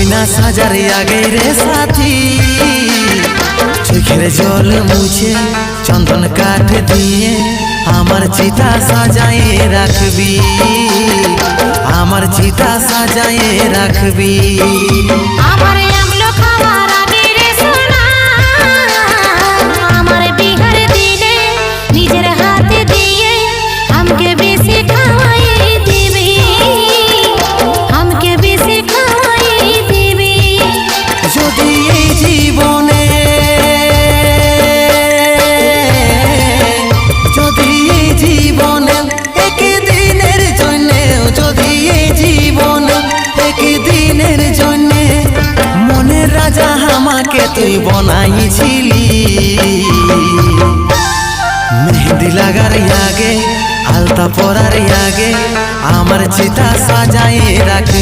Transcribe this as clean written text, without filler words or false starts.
গয়না সাজার আগে রে সাথী চোখের জল মুছে চন্দন কাঠ দিয়ে আমার চিতা সাজায়ে রাখবি, আমার চিতা সাজায়ে রাখবি। আমার আমলো খাওয়ার আগে রে সোনা, আমার বিহার দিনে নিজের হাতে দিয়ে আমাকে বেশি খাওয়াই দিবি, আমাকে বেশি খাওয়াই দিবি। যদি এই জীবনে, যদি এই জীবনে একদিনের জন্যে, যদি এই জীবনে একদিনের জন্যে মনের রাজা আমাকে তুই বনাইছিলি, মেহেন্দি লাগার আগে আলতা পরার আগে আমার চিতা সাজায়ে রাখবি।